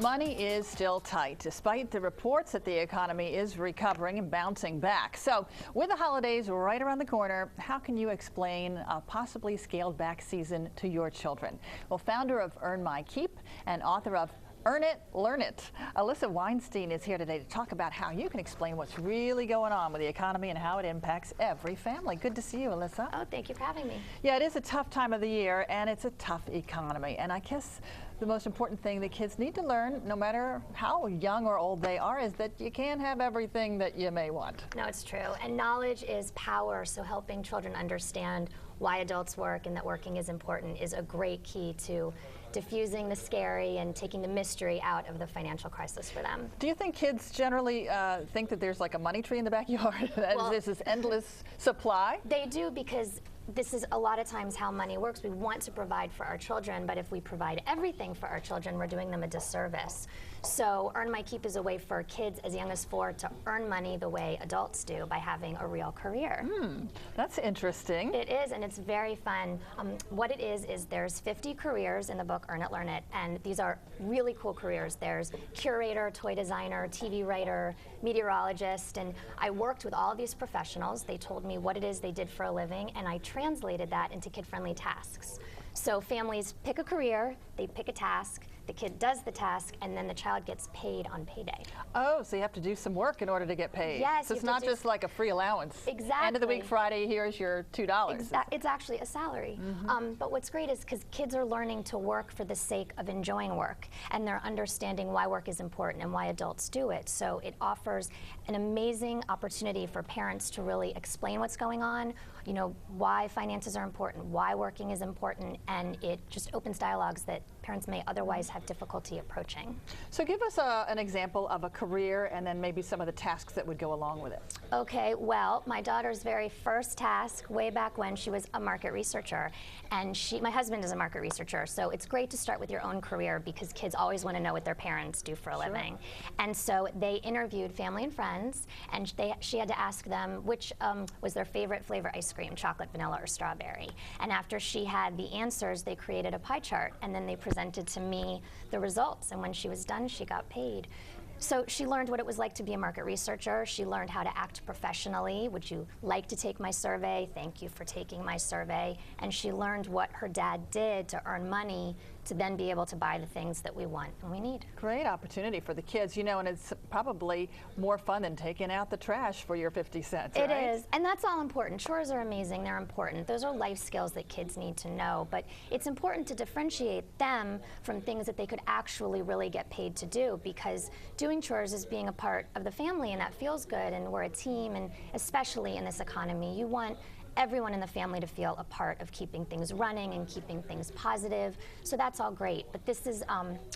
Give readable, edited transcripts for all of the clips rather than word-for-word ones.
Money is still tight, despite the reports that the economy is recovering and bouncing back. So, with the holidays right around the corner, how can you explain a possibly scaled back season to your children? Well, founder of Earn My Keep and author of Earn It, Learn It, Alyssa Weinstein is here today to talk about how you can explain what's really going on with the economy and how it impacts every family. Good to see you, Alyssa. Oh, thank you for having me. Yeah, it is a tough time of the year, and it's a tough economy. And I guess the most important thing that kids need to learn, no matter how young or old they are, is that you can't have everything that you may want. No, it's true. And knowledge is power, so helping children understand why adults work and that working is important is a great key to diffusing the scary and taking the mystery out of the financial crisis for them. Do you think kids generally think that there's like a money tree in the backyard? Well, there's this endless supply? They do, because this is a lot of times how money works. We want to provide for our children, but if we provide everything for our children, we're doing them a disservice. So Earn My Keep is a way for kids as young as 4 to earn money the way adults do by having a real career. That's interesting. It is, and it's very fun. What it is there's 50 careers in the book Earn It, Learn It, and these are really cool careers. There's curator, toy designer, TV writer, meteorologist, and I worked with all of these professionals. They told me what it is they did for a living, and I translated that into kid-friendly tasks. So families pick a career, they pick a task, the kid does the task, and then the child gets paid on payday. Oh, so you have to do some work in order to get paid. Yes. So it's not just like a free allowance. Exactly. End of the week Friday, here's your $2. It's actually a salary. But what's great is because kids are learning to work for the sake of enjoying work, and they're understanding why work is important and why adults do it. So it offers an amazing opportunity for parents to really explain what's going on, you know, why finances are important, why working is important, and it just opens dialogues that parents may otherwise have difficulty approaching. So give us an example of a career and then maybe some of the tasks that would go along with it. Okay, well, my daughter's very first task way back when, she was a market researcher, and my husband is a market researcher, so it's great to start with your own career because kids always want to know what their parents do for a living. And so they interviewed family and friends, and she had to ask them which was their favorite flavor ice cream, chocolate, vanilla, or strawberry. And after she had the answers, they created a pie chart, and then they presented to me the results, and when she was done, she got paid. So she learned what it was like to be a market researcher. She learned how to act professionally. Would you like to take my survey? Thank you for taking my survey. And she learned what her dad did to earn money to then be able to buy the things that we want and we need. Great opportunity for the kids, you know, and it's probably more fun than taking out the trash for your 50 cents, It right? is, and that's all important. Chores are amazing, they're important. Those are life skills that kids need to know, but it's important to differentiate them from things that they could actually really get paid to do, because doing chores is being a part of the family, and that feels good, and we're a team, and especially in this economy, you want everyone in the family to feel a part of keeping things running and keeping things positive. So that's all great, but this is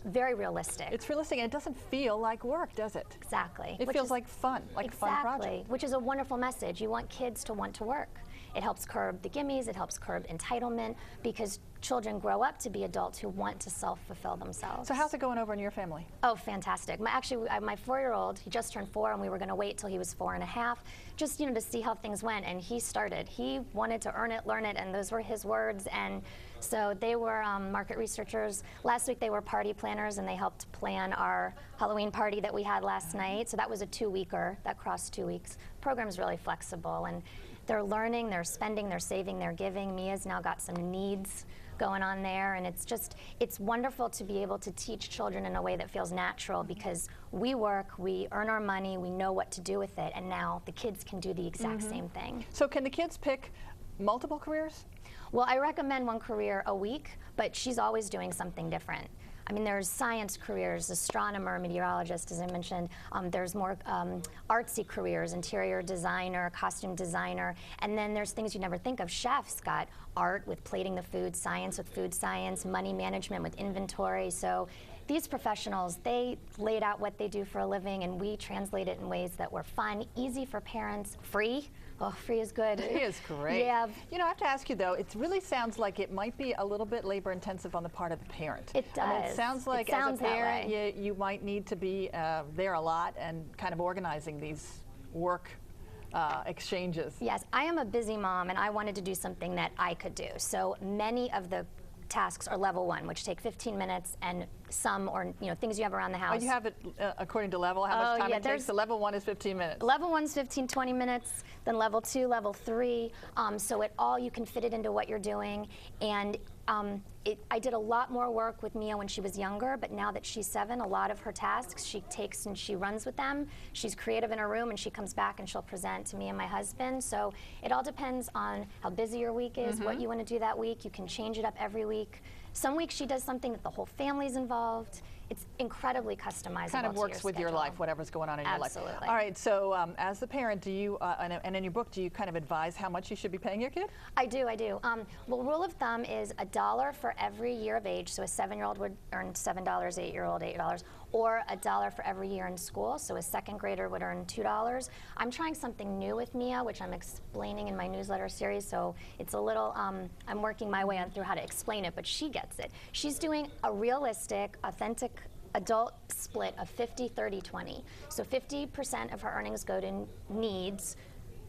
very realistic. It's realistic, and it doesn't feel like work, does it? Exactly. It feels like fun, like a fun project. Exactly, which is a wonderful message. You want kids to want to work. It helps curb the gimmies, it helps curb entitlement, because children grow up to be adults who want to self-fulfill themselves. So how's it going over in your family? Oh, fantastic. My 4-year-old, he just turned 4, and we were going to wait till he was 4 and a half, just, you know, to see how things went, and he started. He wanted to earn it, learn it, and those were his words, and so they were market researchers. Last week they were party planners, and they helped plan our Halloween party that we had last night, so that was a 2-weeker, that crossed 2 weeks. The program's really flexible, and they're learning, they're spending, they're saving, they're giving. Mia's now got some needs going on there, and it's wonderful to be able to teach children in a way that feels natural, because we work, we earn our money, we know what to do with it, and now the kids can do the exact same thing. So can the kids pick multiple careers? Well, I recommend one career a week, but she's always doing something different. I mean, there's science careers, astronomer, meteorologist, as I mentioned. There's more artsy careers, interior designer, costume designer, and then there's things you never think of. Chefs got art with plating the food, science with food science, money management with inventory. So these professionals, they laid out what they do for a living, and we translate it in ways that were fun, easy for parents, free. Oh, free is good. It is great. Yeah. You know, I have to ask you though, it really sounds like it might be a little bit labor intensive on the part of the parent. It does. I mean, it sounds like as a parent, you might need to be there a lot and kind of organizing these work exchanges. Yes, I am a busy mom, and I wanted to do something that I could do. So many of the tasks are level 1, which take 15 minutes and some, or things you have around the Oh, house. you have it according to level, how much time yeah, it takes? So level 1 is 15 minutes. Level 1's 15, 20 minutes, then level 2, level 3. So you can fit it into what you're doing. And I did a lot more work with Mia when she was younger, but now that she's 7, a lot of her tasks she takes and she runs with them. She's creative in her room, and she comes back and she'll present to me and my husband. So it all depends on how busy your week is, what you want to do that week. You can change it up every week. Some weeks she does something that the whole family's involved. It's incredibly customizable. Kind of works with your life, whatever's going on in your life. Absolutely. All right, so as the parent, do you, and in your book, do you kind of advise how much you should be paying your kid? I do. Well, rule of thumb is $1 for every year of age. So a 7-year-old would earn $7, 8-year-old $8, or $1 for every year in school. So a 2nd grader would earn $2. I'm trying something new with Mia, which I'm explaining in my newsletter series. So it's a little, I'm working my way on through how to explain it, but she gets it. She's doing a realistic, authentic adult split of 50, 30, 20. So 50% of her earnings go to needs,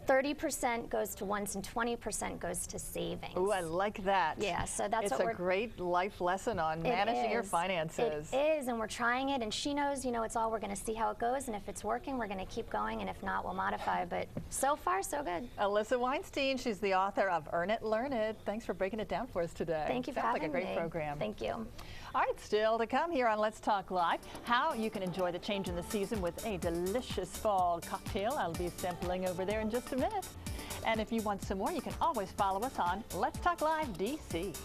30% goes to wants, and 20% goes to savings. Ooh, I like that. Yeah, so that's it's what a great life lesson on managing your finances. It is, and we're trying it, and she knows, it's all, we're going to see how it goes, and if it's working, we're going to keep going, and if not, we'll modify. But so far, so good. Alyssa Weinstein, she's the author of Earn It, Learn It. Thanks for breaking it down for us today. Thank you for Sounds having like a great me. program. Thank you. All right, still to come here on Let's Talk Live, how you can enjoy the change in the season with a delicious fall cocktail. I'll be sampling over there in just a minute. And if you want some more, you can always follow us on Let's Talk Live DC.